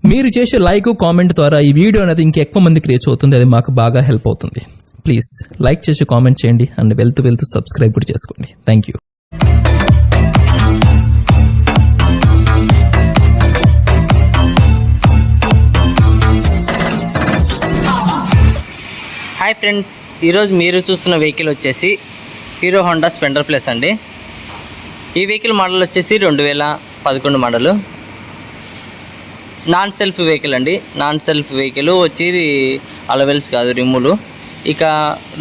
మీరు చేసే like comment ద్వారా ఈ వీడియో అనేది ఇంకెక్కువ మందికి రీచ్ అవుతుంది. అది మాకు బాగా హెల్ప్ అవుతుంది. ప్లీజ్ లైక్ చేసి కామెంట్ చేయండి అండ్ వెళ్తూ సబ్స్క్రైబ్ కూడా చేసుకోండి. Thank you. హాయ్ ఫ్రెండ్స్, ఈరోజు మీరు చూస్తున్న వెహికల్ వచ్చేసి హీరో హోండా స్ప్లెండర్ ప్లస్ అండి. ఈ వెహికల్ మోడల్ వచ్చేసి 2011 మోడలు. నాన్ సెల్ఫ్ వెహికల్ అండి. నాన్ సెల్ఫ్ వెహికల్ వచ్చి అలవెల్స్ కాదు, రిమ్ములు. ఇక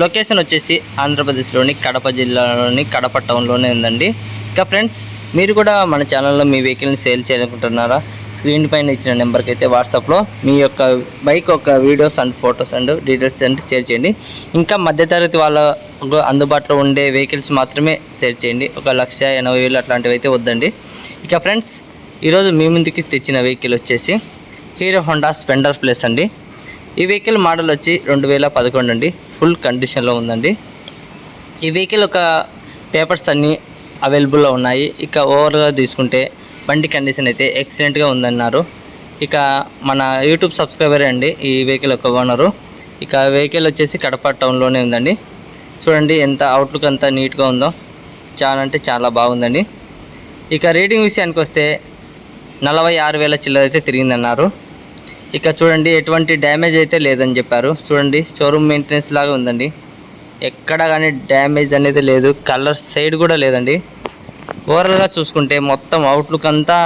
లొకేషన్ వచ్చేసి ఆంధ్రప్రదేశ్లోని కడప జిల్లాలోని కడప టౌన్లోనే ఉందండి. ఇక ఫ్రెండ్స్, మీరు కూడా మన ఛానల్లో మీ వెహికల్ని సేల్ చేయాలనుకుంటున్నారా? స్క్రీన్ పైన ఇచ్చిన నెంబర్కి అయితే వాట్సాప్లో మీ యొక్క బైక్ యొక్క videos and photos and details and share చేయండి. ఇంకా మధ్యతరగతి వాళ్ళ అందుబాటులో ఉండే వెహికల్స్ మాత్రమే షేర్ చేయండి. 1,80,000 అట్లాంటివి అయితే వద్దండి. ఇక ఫ్రెండ్స్, ఈరోజు మీ ముందుకి తెచ్చిన వెహికల్ వచ్చేసి హీరో హోండా స్ప్లెండర్ ప్లస్ అండి. ఈ వెహికల్ మోడల్ వచ్చి 2011 అండి. ఫుల్ కండిషన్లో ఉందండి. ఈ వెహికల్ ఒక పేపర్స్ అన్నీ అవైలబుల్లో ఉన్నాయి. ఇక ఓవర్గా తీసుకుంటే బండి కండిషన్ అయితే ఎక్సలెంట్గా ఉందన్నారు. ఇక మన యూట్యూబ్ సబ్స్క్రైబర్ అండి ఈ వెహికల్ యొక్క ఓనరు. ఇక వెహికల్ వచ్చేసి కడప టౌన్లోనే ఉందండి. చూడండి ఎంత అవుట్లుక్ అంతా నీట్గా ఉందో, చాలా అంటే చాలా బాగుందండి. ఇక రేటింగ్ విషయానికి వస్తే 46,000 చిల్లర అయితే తిరిగిందన్నారు. ఇక చూడండి ఎటువంటి డ్యామేజ్ అయితే లేదని చెప్పారు. చూడండి షోరూమ్ మెయింటెనెన్స్ లాగా ఉందండి. ఎక్కడ కానీ డ్యామేజ్ అనేది లేదు. కలర్ సైడ్ కూడా లేదండి. ఓవరాల్గా చూసుకుంటే మొత్తం అవుట్లుక్ అంతా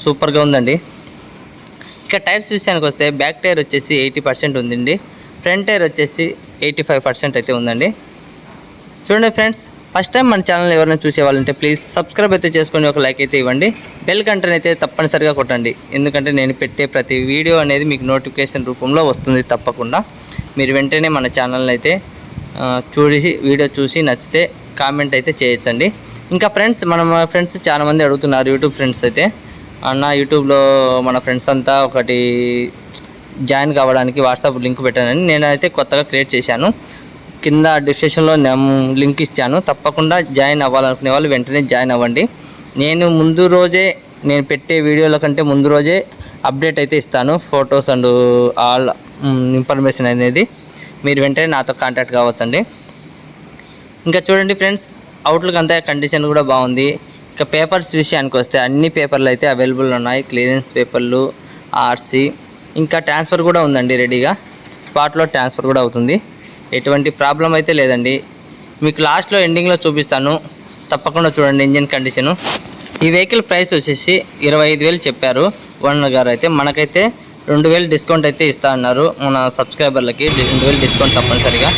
సూపర్గా ఉందండి. ఇక టైర్స్ విషయానికి వస్తే బ్యాక్ టైర్ వచ్చేసి 80% ఉందండి. ఫ్రంట్ టైర్ వచ్చేసి 85% అయితే ఉందండి. చూడండి ఫ్రెండ్స్, ఫస్ట్ టైం మన ఛానల్ ఎవరైనా చూసేవాళ్ళంటే ప్లీజ్ సబ్స్క్రైబ్ అయితే చేసుకొని ఒక లైక్ అయితే ఇవ్వండి. బెల్ గంటను అయితే తప్పనిసరిగా కొట్టండి. ఎందుకంటే నేను పెట్టే ప్రతి వీడియో అనేది మీకు నోటిఫికేషన్ రూపంలో వస్తుంది. తప్పకుండా మీరు వెంటనే మన ఛానల్ని అయితే వీడియో చూసి నచ్చితే కామెంట్ అయితే చేయొచ్చండి. ఇంకా ఫ్రెండ్స్, మన ఫ్రెండ్స్ చాలామంది అడుగుతున్నారు, యూట్యూబ్ ఫ్రెండ్స్ అయితే, అన్న యూట్యూబ్లో మన ఫ్రెండ్స్ అంతా ఒకటి జాయిన్ కావడానికి వాట్సాప్ లింక్ పెట్టానని నేనైతే కొత్తగా క్రియేట్ చేశాను. కింద డిస్క్రిప్షన్లో లింక్ ఇచ్చాను. తప్పకుండా జాయిన్ అవ్వాలనుకునే వాళ్ళు వెంటనే జాయిన్ అవ్వండి. నేను పెట్టే వీడియోల కంటే ముందు రోజే అప్డేట్ అయితే ఇస్తాను. ఫొటోస్ అండ్ ఆల్ ఇన్ఫర్మేషన్ అనేది మీరు వెంటనే నాతో కాంటాక్ట్ కావచ్చండి. ఇంకా చూడండి ఫ్రెండ్స్, అవుట్లుక్ అంతా కండిషన్ కూడా బాగుంది. ఇక పేపర్స్ విషయానికి వస్తే అన్ని పేపర్లు అయితే అవైలబుల్ ఉన్నాయి. క్లియరెన్స్ పేపర్లు, ఆర్సీ, ఇంకా ట్రాన్స్ఫర్ కూడా ఉందండి. రెడీగా స్పాట్లో ట్రాన్స్ఫర్ కూడా అవుతుంది. ఎటువంటి ప్రాబ్లం అయితే లేదండి. మీకు లాస్ట్లో ఎండింగ్లో చూపిస్తాను, తప్పకుండా చూడండి ఇంజిన్ కండిషను. ఈ వెహికల్ ప్రైస్ వచ్చేసి 25,000 చెప్పారు ఓనర్ గారు. అయితే మనకైతే 2,000 డిస్కౌంట్ అయితే ఇస్తా అన్నారు. మన సబ్స్క్రైబర్లకి 2,000 డిస్కౌంట్ తప్పనిసరిగా.